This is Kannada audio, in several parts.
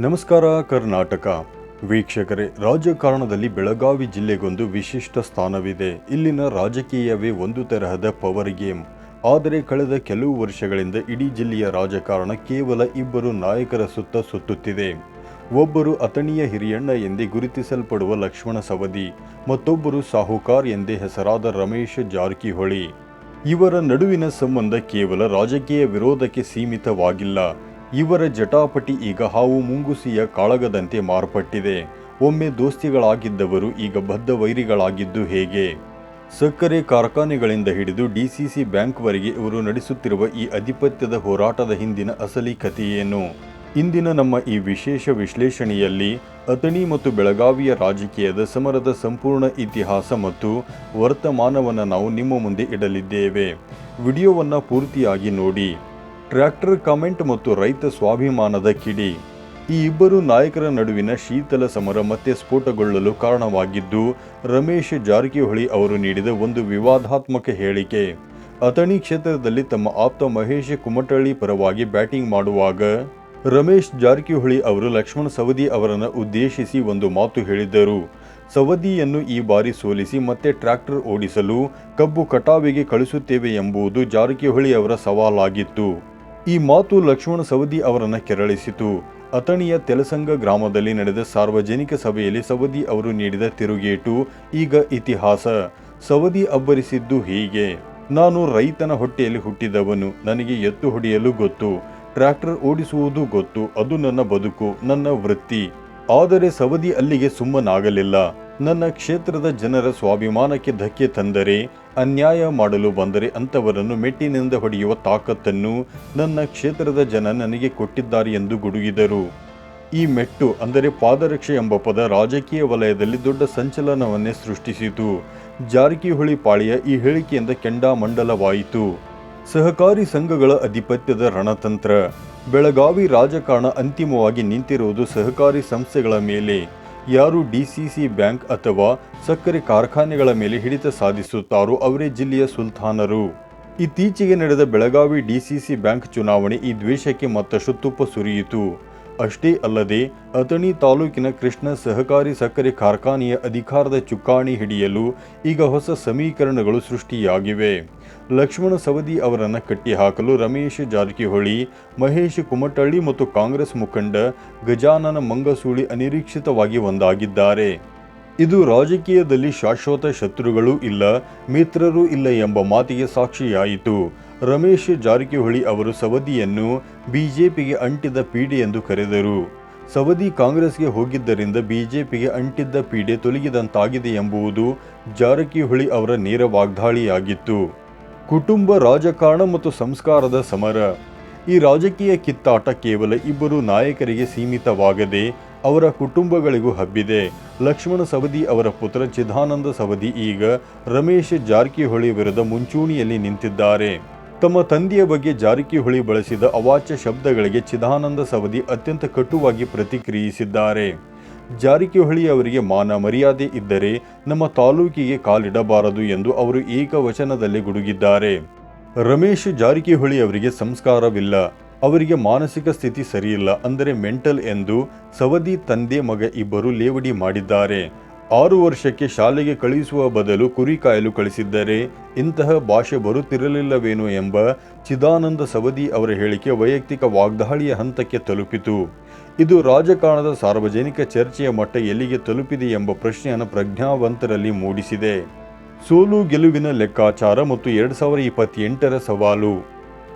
ನಮಸ್ಕಾರ ಕರ್ನಾಟಕ ವೀಕ್ಷಕರೇ, ರಾಜಕಾರಣದಲ್ಲಿ ಬೆಳಗಾವಿ ಜಿಲ್ಲೆಗೊಂದು ವಿಶಿಷ್ಟ ಸ್ಥಾನವಿದೆ. ಇಲ್ಲಿನ ರಾಜಕೀಯವೇ ಒಂದು ತರಹದ ಪವರ್ ಗೇಮ್. ಆದರೆ ಕಳೆದ ಕೆಲವು ವರ್ಷಗಳಿಂದ ಇಡೀ ಜಿಲ್ಲೆಯ ರಾಜಕಾರಣ ಕೇವಲ ಇಬ್ಬರು ನಾಯಕರ ಸುತ್ತ ಸುತ್ತುತ್ತಿದೆ. ಒಬ್ಬರು ಅಥಣಿಯ ಹಿರಿಯಣ್ಣ ಎಂದೇ ಗುರುತಿಸಲ್ಪಡುವ ಲಕ್ಷ್ಮಣ ಸವದಿ, ಮತ್ತೊಬ್ಬರು ಸಾಹುಕಾರ್ ಎಂದೇ ಹೆಸರಾದ ರಮೇಶ್ ಜಾರಕಿಹೊಳಿ. ಇವರ ನಡುವಿನ ಸಂಬಂಧ ಕೇವಲ ರಾಜಕೀಯ ವಿರೋಧಕ್ಕೆ ಸೀಮಿತವಾಗಿಲ್ಲ. ಇವರ ಜಟಾಪಟಿ ಈಗ ಹಾವು ಮುಂಗುಸಿಯ ಕಾಳಗದಂತೆ ಮಾರ್ಪಟ್ಟಿದೆ. ಒಮ್ಮೆ ದೋಸ್ತಿಗಳಾಗಿದ್ದವರು ಈಗ ಬದ್ಧ ವೈರಿಗಳಾಗಿದ್ದು ಹೇಗೆ? ಸಕ್ಕರೆ ಕಾರ್ಖಾನೆಗಳಿಂದ ಹಿಡಿದು ಡಿಸಿಸಿ ಬ್ಯಾಂಕ್ವರೆಗೆ ಇವರು ನಡೆಸುತ್ತಿರುವ ಈ ಅಧಿಪತ್ಯದ ಹೋರಾಟದ ಹಿಂದಿನ ಅಸಲಿ ಕಥೆಯೇನು? ಇಂದಿನ ನಮ್ಮ ಈ ವಿಶೇಷ ವಿಶ್ಲೇಷಣೆಯಲ್ಲಿ ಅಥಣಿ ಮತ್ತು ಬೆಳಗಾವಿಯ ರಾಜಕೀಯದ ಸಮರದ ಸಂಪೂರ್ಣ ಇತಿಹಾಸ ಮತ್ತು ವರ್ತಮಾನವನ್ನು ನಾವು ನಿಮ್ಮ ಮುಂದೆ ಇಡಲಿದ್ದೇವೆ. ವಿಡಿಯೋವನ್ನು ಪೂರ್ತಿಯಾಗಿ ನೋಡಿ. ಟ್ರ್ಯಾಕ್ಟರ್ ಕಾಮೆಂಟ್ ಮತ್ತು ರೈತ ಸ್ವಾಭಿಮಾನದ ಕಿಡಿ. ಈ ಇಬ್ಬರು ನಾಯಕರ ನಡುವಿನ ಶೀತಲ ಸಮರ ಮತ್ತೆ ಸ್ಫೋಟಗೊಳ್ಳಲು ಕಾರಣವಾಗಿದ್ದು ರಮೇಶ್ ಜಾರಕಿಹೊಳಿ ಅವರು ನೀಡಿದ ಒಂದು ವಿವಾದಾತ್ಮಕ ಹೇಳಿಕೆ. ಅಥಣಿ ಕ್ಷೇತ್ರದಲ್ಲಿ ತಮ್ಮ ಆಪ್ತ ಮಹೇಶ್ ಕುಮಟಳ್ಳಿ ಪರವಾಗಿ ಬ್ಯಾಟಿಂಗ್ ಮಾಡುವಾಗ ರಮೇಶ್ ಜಾರಕಿಹೊಳಿ ಅವರು ಲಕ್ಷ್ಮಣ ಸವದಿ ಅವರನ್ನು ಉದ್ದೇಶಿಸಿ ಒಂದು ಮಾತು ಹೇಳಿದ್ದರು. ಸವದಿಯನ್ನು ಈ ಬಾರಿ ಸೋಲಿಸಿ ಮತ್ತೆ ಟ್ರ್ಯಾಕ್ಟರ್ ಓಡಿಸಲು ಕಬ್ಬು ಕಟಾವಿಗೆ ಕಳಿಸುತ್ತೇವೆ ಎಂಬುದು ಜಾರಕಿಹೊಳಿ ಅವರ ಸವಾಲಾಗಿತ್ತು. ಈ ಮಾತು ಲಕ್ಷ್ಮಣ ಸವದಿ ಅವರನ್ನು ಕೆರಳಿಸಿತು. ಅಥಣಿಯ ತೆಲಸಂಗ ಗ್ರಾಮದಲ್ಲಿ ನಡೆದ ಸಾರ್ವಜನಿಕ ಸಭೆಯಲ್ಲಿ ಸವದಿ ಅವರು ನೀಡಿದ ತಿರುಗೇಟು ಈಗ ಇತಿಹಾಸ. ಸವದಿ ಅಬ್ಬರಿಸಿದ್ದು ಹೀಗೆ: ನಾನು ರೈತನ ಹೊಟ್ಟೆಯಲ್ಲಿ ಹುಟ್ಟಿದವನು, ನನಗೆ ಎತ್ತು ಹೊಡೆಯಲು ಗೊತ್ತು, ಟ್ರ್ಯಾಕ್ಟರ್ ಓಡಿಸುವುದು ಗೊತ್ತು, ಅದು ನನ್ನ ಬದುಕು, ನನ್ನ ವೃತ್ತಿ. ಆದರೆ ಸವದಿ ಅಲ್ಲಿಗೆ ಸುಮ್ಮನಾಗಲಿಲ್ಲ. ನನ್ನ ಕ್ಷೇತ್ರದ ಜನರ ಸ್ವಾಭಿಮಾನಕ್ಕೆ ಧಕ್ಕೆ ತಂದರೆ, ಅನ್ಯಾಯ ಮಾಡಲು ಬಂದರೆ ಅಂಥವರನ್ನು ಮೆಟ್ಟಿನಿಂದ ಹೊಡೆಯುವ ತಾಕತ್ತನ್ನು ನನ್ನ ಕ್ಷೇತ್ರದ ಜನ ನನಗೆ ಕೊಟ್ಟಿದ್ದಾರೆ ಎಂದು ಗುಡುಗಿದರು. ಈ ಮೆಟ್ಟು ಅಂದರೆ ಪಾದರಕ್ಷೆ ಎಂಬ ಪದ ರಾಜಕೀಯ ವಲಯದಲ್ಲಿ ದೊಡ್ಡ ಸಂಚಲನವನ್ನೇ ಸೃಷ್ಟಿಸಿತು. ಜಾರಕಿಹೊಳಿ ಪಾಳೆಯ ಈ ಹೇಳಿಕೆಯಿಂದ ಕೆಂಡಾಮಂಡಲವಾಯಿತು. ಸಹಕಾರಿ ಸಂಘಗಳ ಅಧಿಪತ್ಯದ ರಣತಂತ್ರ. ಬೆಳಗಾವಿ ರಾಜಕಾರಣ ಅಂತಿಮವಾಗಿ ನಿಂತಿರುವುದು ಸಹಕಾರಿ ಸಂಸ್ಥೆಗಳ ಮೇಲೆ. ಯಾರು ಡಿಸಿಸಿ ಬ್ಯಾಂಕ್ ಅಥವಾ ಸಕ್ಕರೆ ಕಾರ್ಖಾನೆಗಳ ಮೇಲೆ ಹಿಡಿತ ಸಾಧಿಸುತ್ತಾರೋ ಅವರೇ ಜಿಲ್ಲೆಯ ಸುಲ್ತಾನರು. ಇತ್ತೀಚೆಗೆ ನಡೆದ ಬೆಳಗಾವಿ ಡಿಸಿಸಿ ಬ್ಯಾಂಕ್ ಚುನಾವಣೆ ಈ ದ್ವೇಷಕ್ಕೆ ಮತ್ತಷ್ಟು ತುಪ್ಪ ಸುರಿಯಿತು. ಅಷ್ಟೇ ಅಲ್ಲದೆ ಅಥಣಿ ತಾಲೂಕಿನ ಕೃಷ್ಣ ಸಹಕಾರಿ ಸಕ್ಕರೆ ಕಾರ್ಖಾನೆಯ ಅಧಿಕಾರದ ಚುಕ್ಕಾಣಿ ಹಿಡಿಯಲು ಈಗ ಹೊಸ ಸಮೀಕರಣಗಳು ಸೃಷ್ಟಿಯಾಗಿವೆ. ಲಕ್ಷ್ಮಣ ಸವದಿ ಅವರನ್ನು ಕಟ್ಟಿಹಾಕಲು ರಮೇಶ್ ಜಾರಕಿಹೊಳಿ, ಮಹೇಶ್ ಕುಮಟಳ್ಳಿ ಮತ್ತು ಕಾಂಗ್ರೆಸ್ ಮುಖಂಡ ಗಜಾನನ ಮಂಗಸೂಳಿ ಅನಿರೀಕ್ಷಿತವಾಗಿ ಒಂದಾಗಿದ್ದಾರೆ. ಇದು ರಾಜಕೀಯದಲ್ಲಿ ಶಾಶ್ವತ ಶತ್ರುಗಳೂ ಇಲ್ಲ, ಮಿತ್ರರೂ ಇಲ್ಲ ಎಂಬ ಮಾತಿಗೆ ಸಾಕ್ಷಿಯಾಯಿತು. ರಮೇಶ್ ಜಾರಕಿಹೊಳಿ ಅವರು ಸವದಿಯನ್ನು ಬಿಜೆಪಿಗೆ ಅಂಟಿದ ಪೀಡೆ ಎಂದು ಕರೆದರು. ಸವದಿ ಕಾಂಗ್ರೆಸ್ಗೆ ಹೋಗಿದ್ದರಿಂದ ಬಿಜೆಪಿಗೆ ಅಂಟಿದ್ದ ಪೀಡೆ ತೊಲಗಿದಂತಾಗಿದೆ ಎಂಬುದು ಜಾರಕಿಹೊಳಿ ಅವರ ನೇರ ವಾಗ್ದಾಳಿಯಾಗಿತ್ತು. ಕುಟುಂಬ ರಾಜಕಾರಣ ಮತ್ತು ಸಂಸ್ಕಾರದ ಸಮರ. ಈ ರಾಜಕೀಯ ಕಿತ್ತಾಟ ಕೇವಲ ಇಬ್ಬರು ನಾಯಕರಿಗೆ ಸೀಮಿತವಾಗದೆ ಅವರ ಕುಟುಂಬಗಳಿಗೂ ಹಬ್ಬಿದೆ. ಲಕ್ಷ್ಮಣ ಸವದಿ ಅವರ ಪುತ್ರ ಚಿದಾನಂದ ಸವದಿ ಈಗ ರಮೇಶ್ ಜಾರಕಿಹೊಳಿ ವಿರುದ್ಧ ಮುಂಚೂಣಿಯಲ್ಲಿ ನಿಂತಿದ್ದಾರೆ. ತಮ್ಮ ತಂದೆಯ ಬಗ್ಗೆ ಜಾರಕಿಹೊಳಿ ಬಳಸಿದ ಅವಾಚ್ಯ ಶಬ್ದಗಳಿಗೆ ಚಿದಾನಂದ ಸವದಿ ಅತ್ಯಂತ ಕಟುವಾಗಿ ಪ್ರತಿಕ್ರಿಯಿಸಿದ್ದಾರೆ. ಜಾರಕಿಹೊಳಿ ಅವರಿಗೆ ಮಾನ ಮರ್ಯಾದೆ ಇದ್ದರೆ ನಮ್ಮ ತಾಲೂಕಿಗೆ ಕಾಲಿಡಬಾರದು ಎಂದು ಅವರು ಏಕವಚನದಲ್ಲಿ ಗುಡುಗಿದ್ದಾರೆ. ರಮೇಶ್ ಜಾರಕಿಹೊಳಿ ಅವರಿಗೆ ಸಂಸ್ಕಾರವಿಲ್ಲ, ಅವರಿಗೆ ಮಾನಸಿಕ ಸ್ಥಿತಿ ಸರಿಯಿಲ್ಲ, ಅಂದರೆ ಮೆಂಟಲ್ ಎಂದು ಸವದಿ ತಂದೆ ಮಗ ಇಬ್ಬರು ಲೇವಡಿ ಮಾಡಿದ್ದಾರೆ. 6 ವರ್ಷಕ್ಕೆ ಶಾಲೆಗೆ ಕಳುಹಿಸುವ ಬದಲು ಕುರಿ ಕಾಯಲು ಕಳಿಸಿದ್ದರೆ ಇಂತಹ ಭಾಷೆ ಬರುತ್ತಿರಲಿಲ್ಲವೇನೋ ಎಂಬ ಚಿದಾನಂದ ಸವದಿ ಅವರ ಹೇಳಿಕೆ ವೈಯಕ್ತಿಕ ವಾಗ್ದಾಳಿಯ ಹಂತಕ್ಕೆ ತಲುಪಿತು. ಇದು ರಾಜಕಾರಣದ ಸಾರ್ವಜನಿಕ ಚರ್ಚೆಯ ಮಟ್ಟ ಎಲ್ಲಿಗೆ ತಲುಪಿದೆ ಎಂಬ ಪ್ರಶ್ನೆಯನ್ನು ಪ್ರಜ್ಞಾವಂತರಲ್ಲಿ ಮೂಡಿಸಿದೆ. ಸೋಲು ಗೆಲುವಿನ ಲೆಕ್ಕಾಚಾರ ಮತ್ತು 2028ರ ಸವಾಲು.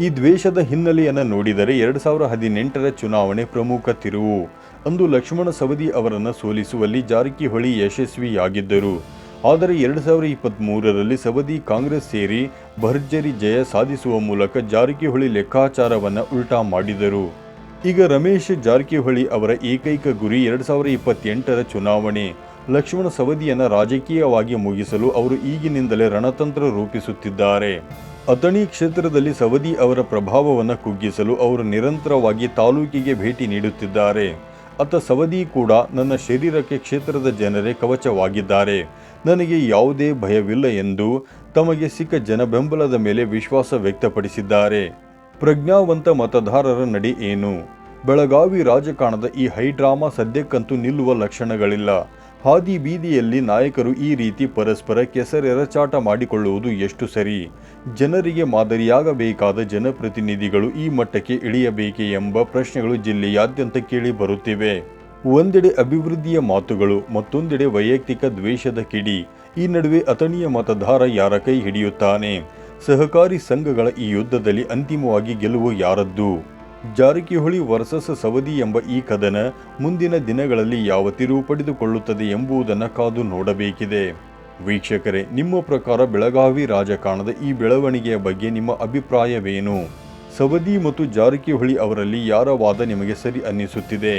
ಈ ದ್ವೇಷದ ಹಿನ್ನೆಲೆಯನ್ನು ನೋಡಿದರೆ 2018ರ ಚುನಾವಣೆ ಪ್ರಮುಖ ತಿರುವು. ಅಂದು ಲಕ್ಷ್ಮಣ ಸವದಿ ಅವರನ್ನು ಸೋಲಿಸುವಲ್ಲಿ ಜಾರಕಿಹೊಳಿ ಯಶಸ್ವಿಯಾಗಿದ್ದರು. ಆದರೆ 2023ರಲ್ಲಿ ಸವದಿ ಕಾಂಗ್ರೆಸ್ ಸೇರಿ ಭರ್ಜರಿ ಜಯ ಸಾಧಿಸುವ ಮೂಲಕ ಜಾರಕಿಹೊಳಿ ಲೆಕ್ಕಾಚಾರವನ್ನು ಉಲ್ಟಾ ಮಾಡಿದರು. ಈಗ ರಮೇಶ್ ಜಾರಕಿಹೊಳಿ ಅವರ ಏಕೈಕ ಗುರಿ 2028ರ ಚುನಾವಣೆ. ಲಕ್ಷ್ಮಣ ಸವದಿಯನ್ನು ರಾಜಕೀಯವಾಗಿ ಮುಗಿಸಲು ಅವರು ಈಗಿನಿಂದಲೇ ರಣತಂತ್ರ ರೂಪಿಸುತ್ತಿದ್ದಾರೆ. ಅಥಣಿ ಕ್ಷೇತ್ರದಲ್ಲಿ ಸವದಿ ಅವರ ಪ್ರಭಾವವನ್ನು ಕುಗ್ಗಿಸಲು ಅವರು ನಿರಂತರವಾಗಿ ತಾಲೂಕಿಗೆ ಭೇಟಿ ನೀಡುತ್ತಿದ್ದಾರೆ. ಅತ್ತ ಸವದಿ ಕೂಡ ನನ್ನ ಶರೀರಕ್ಕೆ ಕ್ಷೇತ್ರದ ಜನರೇ ಕವಚವಾಗಿದ್ದಾರೆ, ನನಗೆ ಯಾವುದೇ ಭಯವಿಲ್ಲ ಎಂದು ತಮಗೆ ಸಿಕ್ಕ ಜನ ಬೆಂಬಲದ ಮೇಲೆ ವಿಶ್ವಾಸ ವ್ಯಕ್ತಪಡಿಸಿದ್ದಾರೆ. ಪ್ರಜ್ಞಾವಂತ ಮತದಾರರ ನಡೆ ಏನು? ಬೆಳಗಾವಿ ರಾಜಕಾರಣದ ಈ ಹೈಡ್ರಾಮಾ ಸದ್ಯಕ್ಕಂತೂ ನಿಲ್ಲುವ ಲಕ್ಷಣಗಳಿಲ್ಲ. ಹಾದಿ ಬೀದಿಯಲ್ಲಿ ನಾಯಕರು ಈ ರೀತಿ ಪರಸ್ಪರ ಕೆಸರೆರಚಾಟ ಮಾಡಿಕೊಳ್ಳುವುದು ಎಷ್ಟು ಸರಿ? ಜನರಿಗೆ ಮಾದರಿಯಾಗಬೇಕಾದ ಜನಪ್ರತಿನಿಧಿಗಳು ಈ ಮಟ್ಟಕ್ಕೆ ಇಳಿಯಬೇಕೇ ಎಂಬ ಪ್ರಶ್ನೆಗಳು ಜಿಲ್ಲೆಯಾದ್ಯಂತ ಕೇಳಿ ಬರುತ್ತಿವೆ. ಒಂದೆಡೆ ಅಭಿವೃದ್ಧಿಯ ಮಾತುಗಳು, ಮತ್ತೊಂದೆಡೆ ವೈಯಕ್ತಿಕ ದ್ವೇಷದ ಕಿಡಿ. ಈ ನಡುವೆ ಅಥಣಿಯ ಮತದಾರ ಯಾರ ಕೈ ಹಿಡಿಯುತ್ತಾನೆ? ಸಹಕಾರಿ ಸಂಘಗಳ ಈ ಯುದ್ಧದಲ್ಲಿ ಅಂತಿಮವಾಗಿ ಗೆಲುವು ಯಾರದ್ದು? ಜಾರಕಿಹೊಳಿ ವರ್ಸಸ್ ಸವದಿ ಎಂಬ ಈ ಕದನ ಮುಂದಿನ ದಿನಗಳಲ್ಲಿ ಯಾವ ತಿರುವು ಪಡೆದುಕೊಳ್ಳುತ್ತದೆ ಎಂಬುದನ್ನು ಕಾದು ನೋಡಬೇಕಿದೆ. ವೀಕ್ಷಕರೇ, ನಿಮ್ಮ ಪ್ರಕಾರ ಬೆಳಗಾವಿ ರಾಜಕಾರಣದ ಈ ಬೆಳವಣಿಗೆಯ ಬಗ್ಗೆ ನಿಮ್ಮ ಅಭಿಪ್ರಾಯವೇನು? ಸವದಿ ಮತ್ತು ಜಾರಕಿಹೊಳಿ ಅವರಲ್ಲಿ ಯಾರ ವಾದ ನಿಮಗೆ ಸರಿ ಅನ್ನಿಸುತ್ತಿದೆ?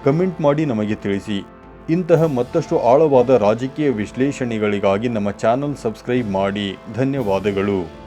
ಕಮೆಂಟ್ ಮಾಡಿ ನಮಗೆ ತಿಳಿಸಿ. ಇಂತಹ ಮತ್ತಷ್ಟು ಆಳವಾದ ರಾಜಕೀಯ ವಿಶ್ಲೇಷಣೆಗಳಿಗಾಗಿ ನಮ್ಮ ಚಾನಲ್ ಸಬ್ಸ್ಕ್ರೈಬ್ ಮಾಡಿ. ಧನ್ಯವಾದಗಳು.